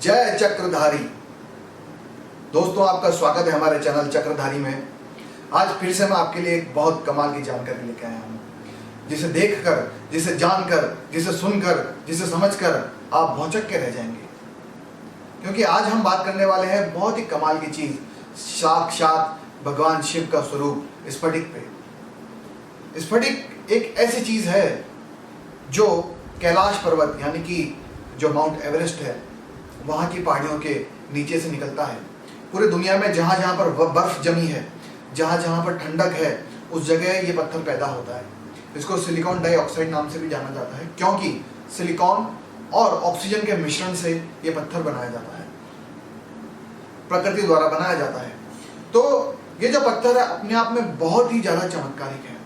जय चक्रधारी। दोस्तों, आपका स्वागत है हमारे चैनल चक्रधारी में। आज फिर से मैं आपके लिए एक बहुत कमाल की जानकारी लेकर आया हूँ, जिसे देखकर, जिसे जानकर, जिसे सुनकर, जिसे समझकर आप भौंचक के रह जाएंगे। क्योंकि आज हम बात करने वाले हैं बहुत ही कमाल की चीज, साक्षात भगवान शिव का स्वरूप स्फटिक पे। स्फटिक एक ऐसी चीज है जो कैलाश पर्वत यानी कि जो माउंट एवरेस्ट है वहाँ की पहाड़ियों के नीचे से निकलता है। पूरी दुनिया में जहाँ जहाँ पर बर्फ जमी है, जहाँ जहाँ पर ठंडक है, उस जगह ये पत्थर पैदा होता है। इसको सिलिकॉन डाइऑक्साइड नाम से भी जाना जाता है, क्योंकि सिलिकॉन और ऑक्सीजन के मिश्रण से ये पत्थर बनाया जाता है, प्रकृति द्वारा बनाया जाता है। तो ये जो पत्थर है अपने आप में बहुत ही ज़्यादा चमत्कारिक है।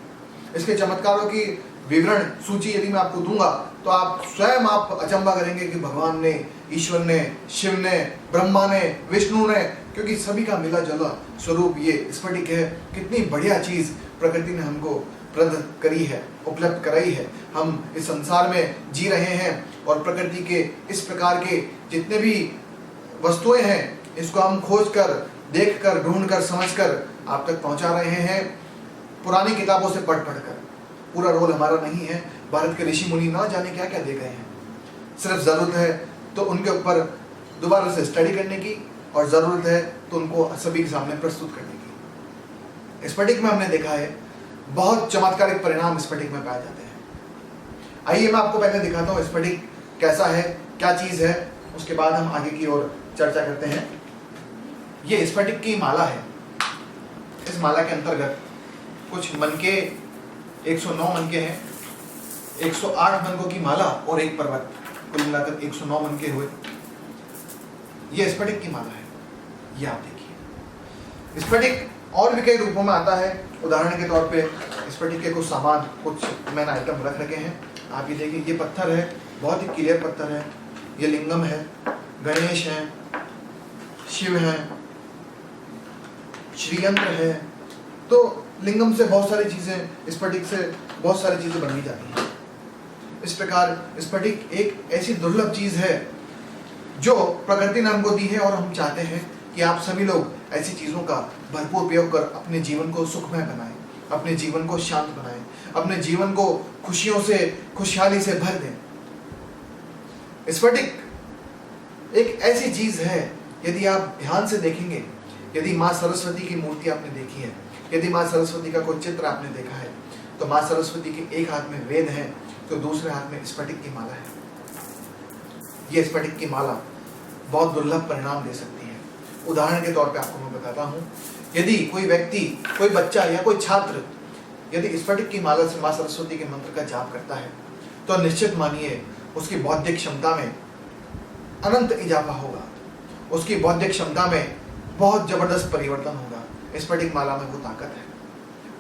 इसके चमत्कारों की विवरण सूची यदि मैं आपको दूंगा तो आप स्वयं अचंभा करेंगे कि भगवान ने, ईश्वर ने, शिव ने, ब्रह्मा ने, विष्णु ने, क्योंकि सभी का मिला जुला स्वरूप ये स्फटिक है। कितनी बढ़िया चीज प्रकृति ने हमको प्रदत्त करी है, उपलब्ध कराई है। हम इस संसार में जी रहे हैं और प्रकृति के इस प्रकार के जितने भी वस्तुएं हैं इसको हम खोज कर, देख कर, ढूंढ कर, समझ कर आप तक पहुंचा रहे हैं, पुरानी किताबों से पढ़ कर। पूरा रोल हमारा नहीं है। भारत के ऋषि मुनि ना जाने क्या क्या दे गए हैं। सिर्फ ज़रूरत है तो उनके ऊपर दोबारा से स्टडी करने की, और ज़रूरत है तो उनको सभी के सामने प्रस्तुत करने की। स्फटिक में हमने देखा है बहुत चमत्कारिक परिणाम स्फटिक में पाए जाते हैं। आइए मैं आपको पहले दिखाता हूँ स्फटिक कैसा है, क्या चीज़ है, उसके बाद हम आगे की ओर चर्चा करते हैं। ये स्फटिक की माला है। इस माला के अंतर्गत कुछ मनके, 109 मनके हैं, 108 मनकों की माला और एक पर्वत, कुल मिलाकर 109 मनके हुए। ये स्फटिक की माला है। ये आप देखिए। स्फटिक और भी कई रूपों में आता है। उदाहरण के तौर पे स्फटिक के कुछ सामान, कुछ मैंने आइटम रख रखे हैं। आप ये देखिए, ये पत्थर है, बहुत ही क्लियर पत्थर है। ये लिंगम है, गणेश है, शिव है, श्रीयंत्र है। तो लिंगम से बहुत सारी चीजें, स्फटिक से बहुत सारी चीजें बनाई जाती हैं। इस प्रकार स्फटिक एक ऐसी दुर्लभ चीज है जो प्रकृति ने हमको दी है, और हम चाहते हैं कि आप सभी लोग ऐसी चीजों का भरपूर उपयोग कर अपने जीवन को सुखमय बनाएं, अपने जीवन को शांत बनाएं, अपने जीवन को खुशियों से, खुशहाली से भर दें। स्फटिक एक ऐसी चीज है, यदि आप ध्यान से देखेंगे, यदि माँ सरस्वती की मूर्ति आपने देखी है, यदि माँ सरस्वती का कोई चित्र आपने देखा है, तो माँ सरस्वती के एक हाथ में वेद है तो दूसरे हाथ में स्फटिक की माला है। ये स्फटिक की माला बहुत दुर्लभ परिणाम दे सकती है। उदाहरण के तौर पे आपको मैं बताता हूँ, यदि कोई व्यक्ति, कोई बच्चा या कोई छात्र यदि स्फटिक की माला से माँ सरस्वती के मंत्र का जाप करता है तो निश्चित मानिए उसकी बौद्धिक क्षमता में अनंत इजाफा होगा। उसकी बौद्धिक क्षमता में बहुत जबरदस्त परिवर्तन होगा। स्फटिक माला में वो ताकत है,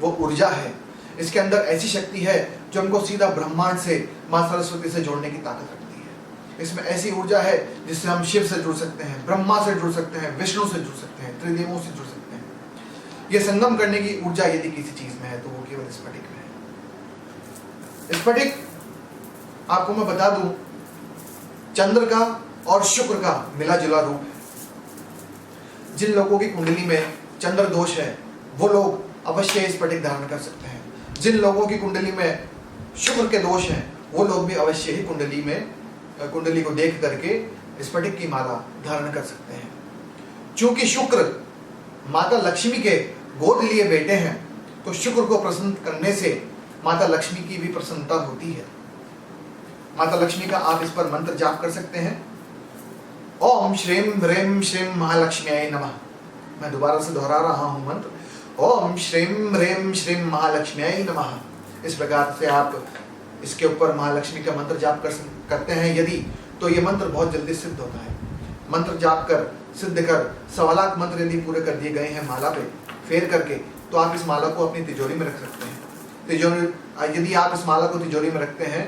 वो ऊर्जा है, इसके अंदर ऐसी शक्ति है जो हमको सीधा ब्रह्मांड से, माँ सरस्वती से जोड़ने की ताकत रखती है। इसमें ऐसी ऊर्जा है जिससे हम शिव से जुड़ सकते हैं, ब्रह्मा से जुड़ सकते हैं, विष्णु से जुड़ सकते हैं, त्रिदेवों से जुड़ सकते हैं। ये संगम करने की ऊर्जा यदि किसी चीज में है तो वो केवल स्फटिक में है। स्फटिक आपको मैं बता दूं, चंद्र का और शुक्र का मिला जुला रूप है। जिन लोगों की कुंडली में चंद्र दोष है वो लोग अवश्य स्फटिक धारण कर सकते हैं। जिन लोगों की कुंडली में शुक्र के दोष हैं वो लोग भी अवश्य ही कुंडली को देख करके स्फटिक की माला धारण कर सकते हैं। चूंकि शुक्र माता लक्ष्मी के गोद लिए बेटे हैं तो शुक्र को प्रसन्न करने से माता लक्ष्मी की भी प्रसन्नता होती है। माता लक्ष्मी का आप इस पर मंत्र जाप कर सकते हैं, ओम श्रीम ह्रीम श्रीम महालक्ष्म्याय नमः। मैं दोबारा से दोहरा रहा हूं मंत्र, ओम श्रीम ह्रीम श्रीम महालक्ष्म्याय नमः। इस प्रकार से आप इसके ऊपर महालक्ष्मी का मंत्र जाप करते हैं यदि, तो ये मंत्र बहुत जल्दी सिद्ध होता है। मंत्र जाप कर, सिद्ध कर, 1.25 लाख मंत्र यदि पूरे कर दिए गए हैं माला पे फेर करके, तो आप इस माला को अपनी तिजोरी में रख सकते हैं। यदि आप इस माला को तिजोरी में रखते हैं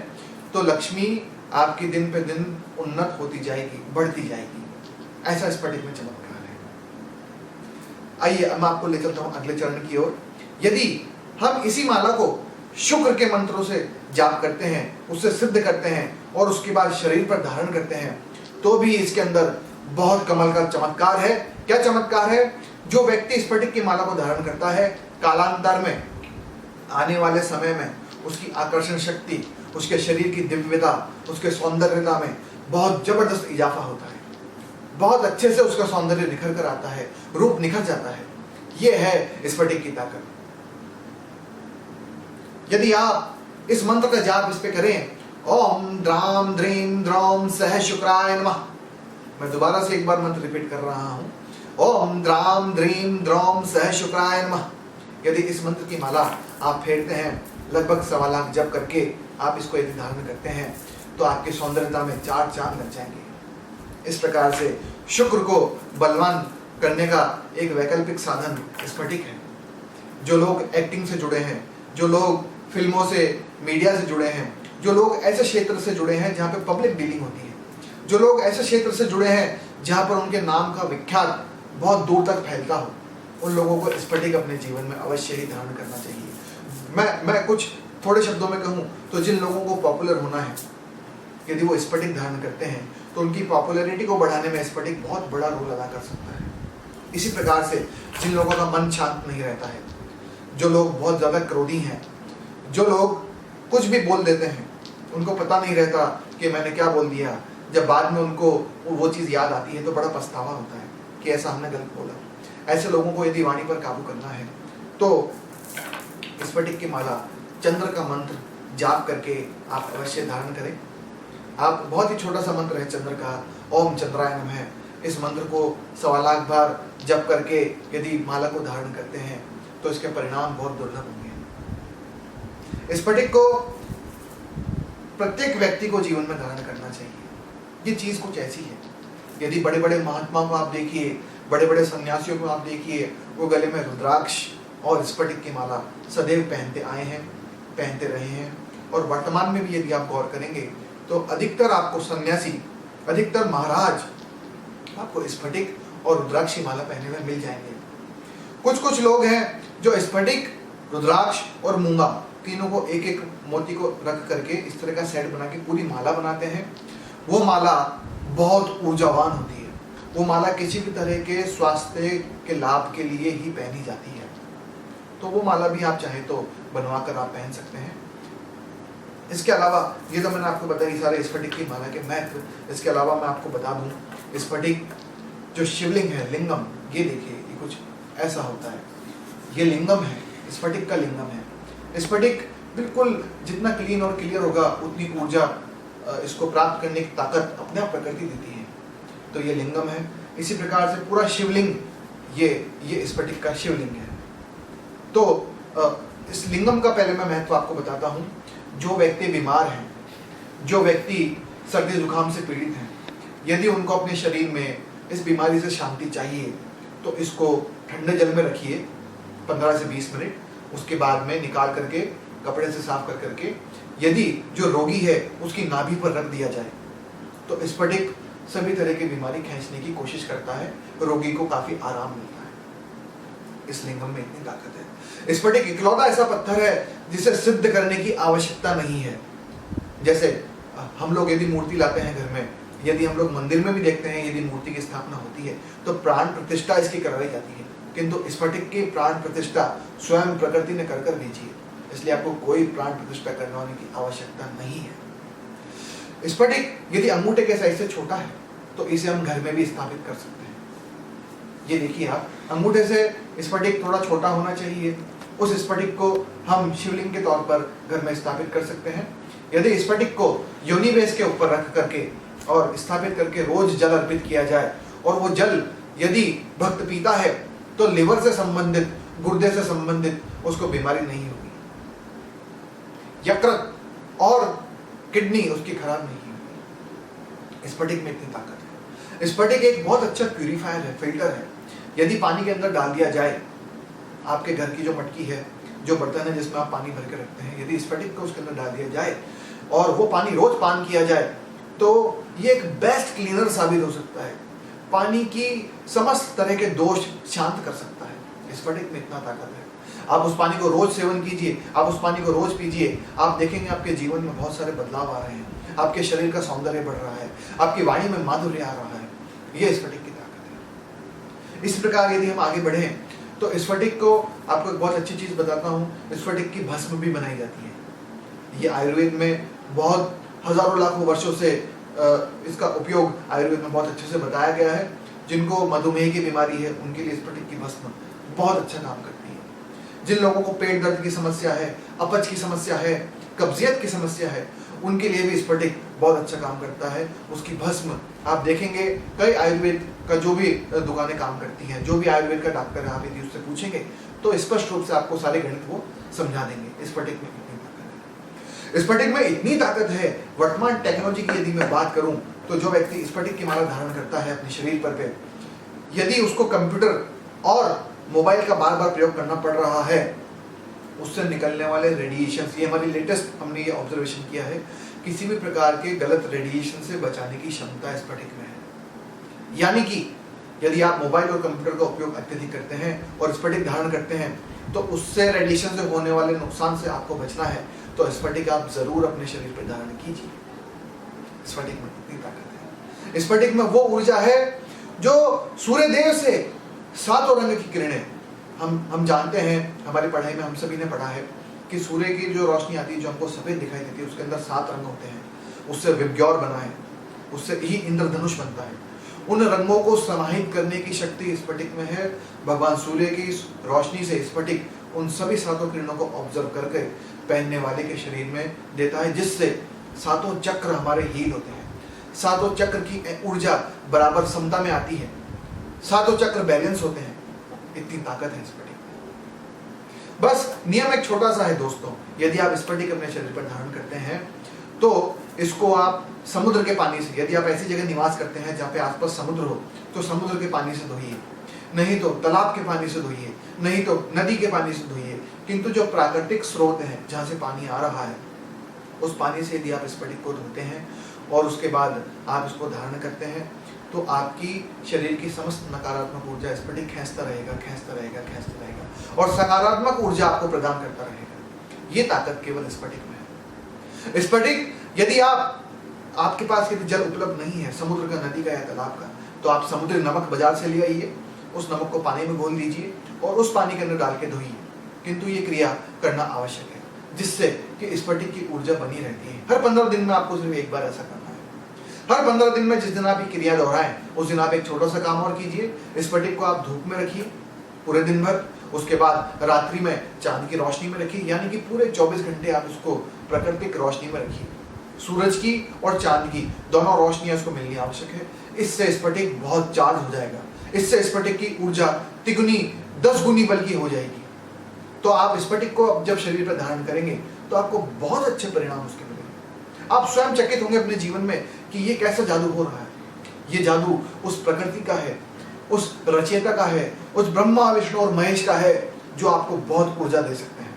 तो लक्ष्मी आपकी दिन पे दिन उन्नत होती जाएगी, बढ़ती जाएगी। ऐसा स्फटिक में चमत्कार है। आइए मैं आपको ले चलता हूं अगले चरण की ओर। यदि हम इसी माला को शुक्र के मंत्रों से जाप करते हैं, उससे सिद्ध करते हैं और उसके बाद शरीर पर धारण करते हैं, तो भी इसके अंदर बहुत कमाल का चमत्कार है। क्या चमत्कार है? जो व्यक्ति स्फटिक की माला को धारण करता है, कालांतर में आने वाले समय में उसकी आकर्षण शक्ति, उसके शरीर की दिव्यता, उसके सौंदर्यता में बहुत जबरदस्त इजाफा होता है। बहुत अच्छे से उसका सौंदर्य निखर कर आता है, रूप निखर जाता है। यह है स्फटिक की ताकत। यदि आप इस मंत्र का जाप इस पे करें, ओम द्राम द्रीम द्रौम सह शुक्राय नमः। मैं दोबारा से एक बार मंत्र रिपीट कर रहा हूं, ओम द्राम द्रीम द्रौम सह शुक्राय नमः। यदि इस मंत्र की माला आप फेरते हैं, लगभग 1.25 लाख जप करके आप इसको यदि धारण करते हैं, तो आपकी सौंदर्यता में 4 चांद लग जाएंगे। इस प्रकार से शुक्र को बलवान करने का एक वैकल्पिक साधन स्फटिक है। जो लोग एक्टिंग से जुड़े हैं, जो लोग फिल्मों से, मीडिया से जुड़े हैं, जो लोग ऐसे क्षेत्र से जुड़े हैं जहाँ पे पब्लिक डीलिंग होती है, जो लोग ऐसे क्षेत्र से जुड़े हैं जहाँ पर उनके नाम का विख्यात बहुत दूर तक फैलता हो, उन लोगों को स्फटिक अपने जीवन में अवश्य ही धारण करना चाहिए। मैं कुछ थोड़े शब्दों में कहूँ तो जिन लोगों को पॉपुलर होना है, यदि वो स्फटिक धारण करते हैं तो उनकी पॉपुलैरिटी को बढ़ाने में स्फटिक बहुत बड़ा रोल अदा कर सकता है। इसी प्रकार से जिन लोगों का मन शांत नहीं रहता है, जो लोग बहुत ज़्यादा क्रोधी हैं, जो लोग कुछ भी बोल देते हैं, उनको पता नहीं रहता कि मैंने क्या बोल दिया, जब बाद में उनको वो चीज़ याद आती है तो बड़ा पछतावा होता है कि ऐसा हमने गलत बोला। ऐसे लोगों को यदि वाणी पर काबू करना है तो स्फटिक की माला, चंद्र का मंत्र जाप करके आप अवश्य धारण करें। आप बहुत ही छोटा सा मंत्र है चंद्र का, ओम चंद्राय नमः। इस मंत्र को 1.25 लाख बार जप करके यदि माला को धारण करते हैं तो इसके परिणाम बहुत दुर्लभ होंगे। स्फटिक को प्रत्येक व्यक्ति को जीवन में धारण करना चाहिए। ये चीज कुछ ऐसी है, यदि बड़े बड़े महात्माओं को आप देखिए, बड़े बड़े सन्यासियों को आप देखिए, वो गले में रुद्राक्ष और स्फटिक की माला सदैव पहनते आए हैं, पहनते रहे हैं। और वर्तमान में भी यदि आप गौर करेंगे तो अधिकतर आपको सन्यासी, अधिकतर महाराज आपको स्फटिक और रुद्राक्ष की माला पहने में मिल जाएंगे। कुछ लोग हैं जो स्फटिक, रुद्राक्ष और मूंगा तीनों को एक एक मोती को रख करके इस तरह का सेट बना के पूरी माला बनाते हैं। वो माला बहुत ऊर्जावान होती है। वो माला किसी भी तरह के स्वास्थ्य के लाभ के लिए ही पहनी जाती है। तो वो माला भी आप चाहे तो बनवा कर आप पहन सकते हैं। इसके अलावा ये तो मैंने आपको बताया सारे स्फटिक की माला के महत्व। इसके अलावा मैं आपको बता दूं, स्फटिक जो शिवलिंग है, लिंगम, ये देखिए, ये कुछ ऐसा होता है। ये लिंगम है, स्फटिक का लिंगम है। स्फटिक बिल्कुल जितना क्लीन और क्लियर होगा उतनी ऊर्जा इसको प्राप्त करने की ताकत अपने आप प्रकृति देती है। तो ये लिंगम है। इसी प्रकार से पूरा शिवलिंग ये स्फटिक का शिवलिंग है। तो इस लिंगम का पहले मैं महत्व आपको बताता हूँ। जो व्यक्ति बीमार हैं, जो व्यक्ति सर्दी जुकाम से पीड़ित हैं, यदि उनको अपने शरीर में इस बीमारी से शांति चाहिए तो इसको ठंडे जल में रखिए 15 से 20 मिनट। उसके बाद में निकाल करके कपड़े से साफ कर करके यदि जो रोगी है उसकी नाभि पर रख दिया जाए तो स्फटिक सभी तरह की बीमारी खींचने की कोशिश करता है, रोगी को काफी आराम मिलता है। इस लिंगम में इतनी ताकत है। स्फटिक इकलौता ऐसा पत्थर है जिसे सिद्ध करने की आवश्यकता नहीं है। जैसे हम लोग यदि मूर्ति लाते हैं घर में, यदि हम लोग मंदिर में भी देखते हैं, यदि मूर्ति की स्थापना होती है तो प्राण प्रतिष्ठा इसकी करवाई जाती है, किंतु स्फटिक की प्राण प्रतिष्ठा स्वयं प्रकृति ने कर भेजी है। इसलिए आपको कोई प्राण प्रतिष्ठा करवाने की आवश्यकता नहीं है। स्फटिक यदि अंगूठे के साइज से छोटा है तो इसे हम घर में भी स्थापित कर सकते हैं। ये देखिए आप, अंगूठे से स्फटिक थोड़ा छोटा होना चाहिए। उस स्फटिक को हम शिवलिंग के तौर पर घर में स्थापित कर सकते हैं। यदि स्फटिक को योनि बेस के ऊपर रख करके और स्थापित करके रोज जल अर्पित किया जाए और वो जल यदि भक्त पीता है तो लिवर से संबंधित, गुर्दे से संबंधित उसको बीमारी नहीं होगी, यकृत और किडनी उसकी खराब नहीं होगी। स्फटिक में इतनी ताकत है। स्फटिक एक बहुत अच्छा प्यूरिफायर है, फिल्टर है। यदि पानी के अंदर डाल दिया जाए, आपके घर की जो मटकी है, जो बर्तन है जिसमें आप पानी भर के रखते हैं, यदि स्फटिक को उसके अंदर डाल दिया जाए और वो पानी रोज पान किया जाए तो ये एक बेस्ट क्लीनर साबित हो सकता है। पानी की समस्त तरह के दोष शांत कर सकता है। स्फटिक में इतना ताकत है। आप उस पानी को रोज सेवन कीजिए, आप उस पानी को रोज पीजिए, आप देखेंगे आपके जीवन में बहुत सारे बदलाव आ रहे हैं। आपके शरीर का सौंदर्य बढ़ रहा है, आपकी वाणी में माधुर्य आ रहा है, ये स्फटिक की ताकत है। इस प्रकार यदि हम आगे बढ़ें तो स्फटिक को आपको एक बहुत अच्छी चीज बताता हूँ, स्फटिक की भस्म भी बनाई जाती है। ये आयुर्वेद में बहुत हजारों लाखों वर्षों से इसका उपयोग आयुर्वेद में बहुत अच्छे से बताया गया है। जिनको मधुमेह की बीमारी है उनके लिए स्फटिक की भस्म बहुत अच्छा काम करती है। जिन लोगों को पेट दर्द की समस्या है, अपच की समस्या है, कब्जियत की समस्या है, उनके लिए भी स्फटिक बहुत अच्छा काम करता है। उसकी भस्म आप देखेंगे कई आयुर्वेद का जो भी दुकानें काम करती हैं, जो भी आयुर्वेद का डॉक्टर है, आप यदि उससे पूछेंगे तो स्पष्ट रूप से आपको सारे गणित वो समझा देंगे। स्फटिक में कितनी ताकत है, स्फटिक में इतनी ताकत है। वर्तमान टेक्नोलॉजी की यदि मैं बात करूं तो जो व्यक्ति स्फटिक की माला धारण करता है अपने शरीर पर पे, यदि उसको कंप्यूटर और मोबाइल का बार बार प्रयोग करना पड़ रहा है, उससे निकलने वाले रेडिएशन, ये हमारी लेटेस्ट हमने ये ऑब्जर्वेशन किया है, किसी भी प्रकार के गलत रेडिएशन से बचाने की क्षमता स्फटिक में है। यानी कि यदि आप मोबाइल और कंप्यूटर का उपयोग अत्यधिक करते हैं और स्फटिक धारण करते हैं तो उससे रेडिएशन से होने वाले नुकसान से आपको बचना है तो स्फटिक आप जरूर अपने शरीर पर धारण कीजिए। स्फटिक में कितनी ताकत है। स्फटिक में वो ऊर्जा है जो सूर्य देव से 7 रंग की किरणें, हम जानते हैं, हमारी पढ़ाई में हम सभी ने पढ़ा है कि सूर्य की जो रोशनी आती है जो हमको सफेद दिखाई देती है उसके अंदर 7 रंग होते हैं। उससे विबग्योर बना है, उससे ही इंद्रधनुष बनता है। उन रंगों को समाहित करने की शक्ति स्फटिक में है। भगवान सूर्य की रोशनी से स्फटिक उन सभी 7 किरणों को ऑब्जर्व करके पहनने वाले के शरीर में देता है, जिससे 7 चक्र हमारे हील होते हैं। 7 चक्र की ऊर्जा बराबर समता में आती है, 7 चक्र बैलेंस होते हैं। इतनी ताकत है स्फटिक में। बस नियम एक छोटा सा है दोस्तों, यदि आप स्फटिक अपने शरीर पर धारण करते हैं तो इसको आप समुद्र के पानी से, यदि आप ऐसी जगह निवास करते हैं जहाँ पे आसपास समुद्र हो तो समुद्र के पानी से धोइए, नहीं तो तालाब के पानी से धोइए, नहीं तो नदी के पानी से धोइए। किंतु जो प्राकृतिक स्रोत है जहाँ से पानी आ रहा है उस पानी से यदि आप स्फटिक को धोते हैं और उसके बाद आप इसको धारण करते हैं तो आपकी शरीर की समस्त नकारात्मक ऊर्जा स्फटिक खींचता रहेगा, खींचता रहेगा, खींचता रहेगा और सकारात्मक ऊर्जा आपको प्रदान करता रहेगा। ये ताकत केवल स्फटिक में है। स्फटिक यदि आपके पास यदि जल उपलब्ध नहीं है, समुद्र का, नदी का या तालाब का, तो आप समुद्री नमक बाजार से ले आइए, उस नमक को पानी में घोल दीजिए और उस पानी के अंदर डाल के धोइए। किंतु ये क्रिया करना आवश्यक है जिससे कि स्फटिक की ऊर्जा बनी रहती है। हर 15 दिन में आपको सिर्फ एक बार ऐसा करना है। हर 15 दिन में जिस दिन आप ये क्रिया दोहराएं उस दिन आप एक छोटा सा काम और कीजिए। स्फटिक को आप धूप में रखिए पूरे दिन भर, उसके बाद रात्रि में चांद की रोशनी में रखिए, यानी कि पूरे 24 घंटे आप उसको प्राकृतिक रोशनी में रखिए। सूरज की और चांद की दोनों रोशनियां उसको मिलनी आवश्यक है। इससे स्फटिक बहुत चार्ज हो जाएगा, इससे स्फटिक की ऊर्जा तिगुनी 10 गुनी बल्कि हो जाएगी। तो आप स्फटिक को जब शरीर पर धारण करेंगे तो आपको बहुत अच्छे परिणाम उसके मिलेंगे। आप स्वयं चकित होंगे अपने जीवन में कि ये कैसा जादू हो रहा है। ये जादू उस प्रकृति का है, उस रचयिता का है, उस ब्रह्मा विष्णु और महेश का है जो आपको बहुत ऊर्जा दे सकते हैं।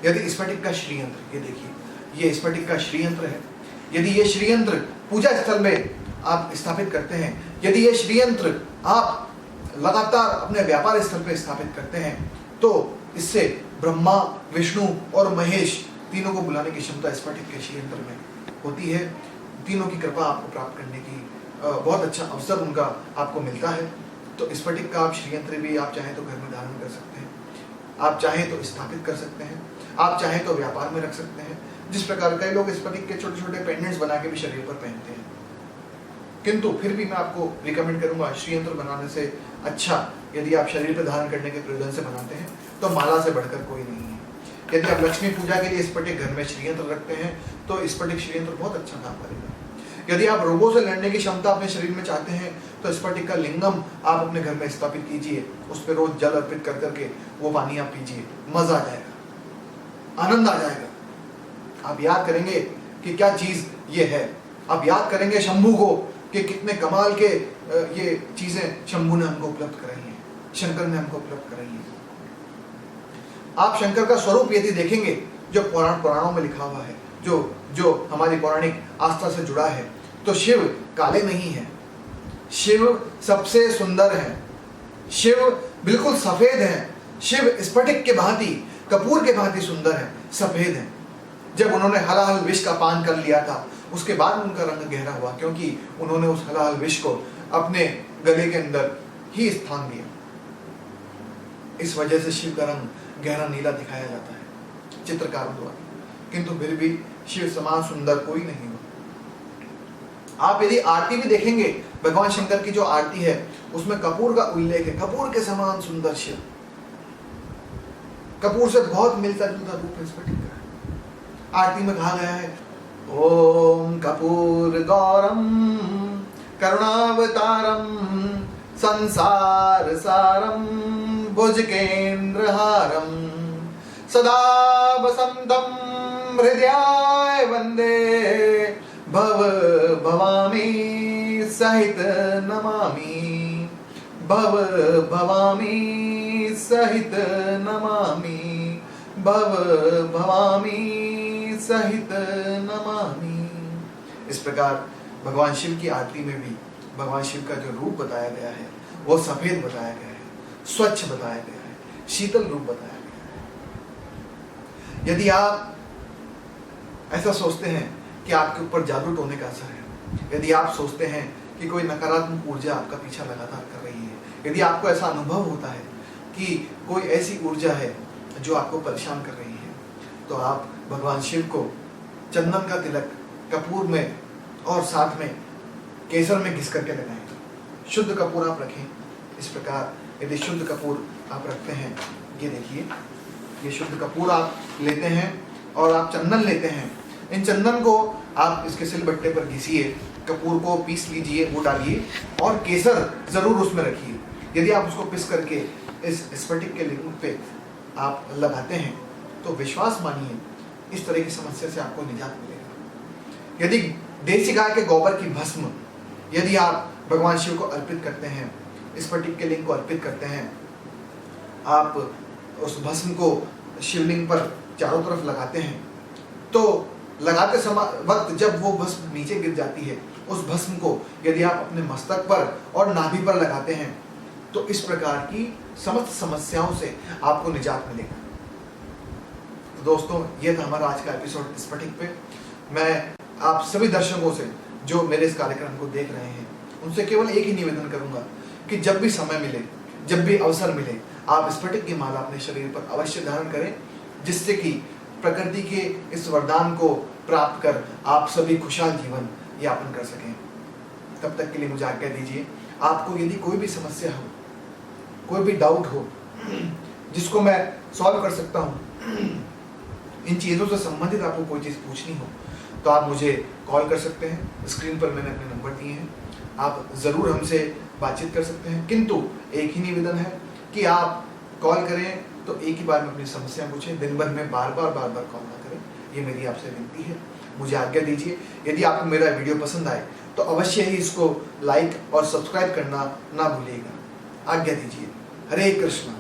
यदि स्फटिक का श्रीयंत्र, ये देखिए, ये स्फटिक का श्रीयंत्र है। यदि ये श्रीयंत्र पूजा स्थल में आप स्थापित करते हैं, यदि ये श्रीयंत्र आप लगातार अपने व्यापार स्थल पर स्थापित करते हैं तो इससे ब्रह्मा विष्णु और महेश तीनों को बुलाने की क्षमता स्फटिक के श्रीयंत्र में होती है। तीनों की कृपा आपको प्राप्त करने की बहुत अच्छा अवसर उनका आपको मिलता है। तो स्फटिक का आप श्रीयंत्र भी आप चाहें तो घर में धारण कर सकते हैं, आप चाहें तो स्थापित कर सकते हैं, आप चाहें तो व्यापार में रख सकते हैं। जिस प्रकार कई लोग स्फटिक के छोटे छोटे पेंडेंट्स बना के भी शरीर पर पहनते हैं। किंतु फिर भी मैं आपको रिकमेंड करूंगा श्रीयंत्र बनाने से अच्छा यदि आप शरीर पर धारण करने के प्रयोजन से बनाते हैं तो माला से बढ़कर कोई नहीं है। यदि आप लक्ष्मी पूजा के लिए स्फटिक घर में श्रीयंत्र रखते हैं तो स्फटिक श्रीयंत्र बहुत अच्छा काम करेगा। यदि आप रोगों से लड़ने की क्षमता अपने शरीर में चाहते हैं तो स्फटिक का लिंगम आप अपने घर में स्थापित कीजिए, उस पर रोज जल अर्पित कर करके वो पानी आप पीजिए, मजा आ जाएगा, आनंद आ जाएगा। आप याद करेंगे कि क्या चीज ये है, आप याद करेंगे शंभू को कि कितने कमाल के ये चीजें शंभू ने हमको उपलब्ध कराई हैं, शंकर ने हमको उपलब्ध कराई हैं। आप शंकर का स्वरूप यदि देखेंगे जो पुराणों में लिखा हुआ है, जो हमारी पौराणिक आस्था से जुड़ा है, तो शिव काले नहीं है, शिव सबसे सुंदर है, शिव बिल्कुल सफेद है, शिव स्फटिक के भांति, कपूर के भांति सुंदर है, सफेद है। जब उन्होंने हलाहल विष का पान कर लिया था, उसके बाद उनका रंग गहरा हुआ, क्योंकि उन्होंने उस हलाहल विष को अपने गले के अंदर ही स्थान दिया। इस वजह से शिव का रंग गहरा नीला दिखाया जाता है चित्रकारों द्वारा, किंतु फिर भी शिव समान सुंदर कोई नहीं हुआ। आप यदि आरती भी देखेंगे, भगवान शंकर की जो आरती है उसमें कपूर का उल्लेख है। कपूर के समान सुंदर शिव, कपूर से बहुत मिलता जुलता रूप है स्फटिक का। आरती में कहा गया है, ओम कपूर गौरम करुणावतारम संसार सारम भुजगेन्द्रहारम सदा वसंतम हृदयाय वंदे भव भवामी सहित नमामि, भव भवामी सहित नमामि, भव भवामी सहित नमामि। इस प्रकार भगवान शिव की आरती में भी भगवान शिव का जो रूप बताया गया है वो सफेद बताया गया है, स्वच्छ बताया गया है, शीतल रूप बताया गया है। यदि आप ऐसा सोचते हैं कि आपके ऊपर जादू टोने का असर है, यदि आप सोचते हैं कि कोई नकारात्मक ऊर्जा आपका पीछा लगातार कर रही है, यदि आपको ऐसा अनुभव होता है कि कोई ऐसी ऊर्जा है जो आपको परेशान कर रही है, तो आप भगवान शिव को चंदन का तिलक कपूर में और साथ में केसर में घिस करके लगाएं। शुद्ध कपूर आप रखें। इस प्रकार यदि शुद्ध कपूर आप रखते हैं, ये देखिए, ये शुद्ध कपूर आप लेते हैं और आप चंदन लेते हैं। इन चंदन को आप इसके सिलबट्टे पर घिसिए, कपूर को पीस लीजिए, वो डालिए और केसर जरूर उसमें रखिए। यदि आप उसको पीस करके इस स्फटिक के लिंग पे आप लगाते हैं तो विश्वास मानिए इस तरह की समस्या से आपको निजात मिलेगा। यदि देसी गाय के गोबर की भस्म यदि आप भगवान शिव को अर्पित करते हैं, स्फटिक के लिंग को अर्पित करते हैं, आप उस भस्म को शिवलिंग पर चारों तरफ लगाते हैं, तो लगाते समय वक्त जब वो भस्म नीचे गिर जाती है, उस भस्म को यदि आप अपने मस्तक पर और नाभि पर लगाते हैं तो इस प्रकार की समस्त समस्याओं से आपको निजात मिलेगा। तो दोस्तों, ये था हमारा आज का एपिसोड स्फटिक पे। मैं आप सभी दर्शकों से जो मेरे इस कार्यक्रम को देख रहे हैं उनसे केवल एक ही निवेदन करूंगा कि जब भी समय मिले, जब भी अवसर मिले, आप स्फटिक की माला अपने शरीर पर अवश्य धारण करें, जिससे कि प्रकृति के इस वरदान को प्राप्त कर आप सभी खुशहाल जीवन यापन कर सकें। तब तक के लिए मुझे आज्ञा दीजिए। आपको यदि कोई भी समस्या हो, कोई भी डाउट हो जिसको मैं सॉल्व कर सकता हूँ, इन चीज़ों से संबंधित आपको कोई चीज़ पूछनी हो, तो आप मुझे कॉल कर सकते हैं। स्क्रीन पर मैंने अपने नंबर दिए हैं, आप ज़रूर हमसे बातचीत कर सकते हैं। किंतु एक ही निवेदन है कि आप कॉल करें तो एक ही बार में अपनी समस्या पूछें, दिन भर में बार बार कॉल ना करें। ये मेरी आपसे विनती है। मुझे आज्ञा दीजिए। यदि आपको मेरा वीडियो पसंद आए तो अवश्य ही इसको लाइक और सब्सक्राइब करना ना भूलिएगा। आज्ञा दीजिए। हरे कृष्ण।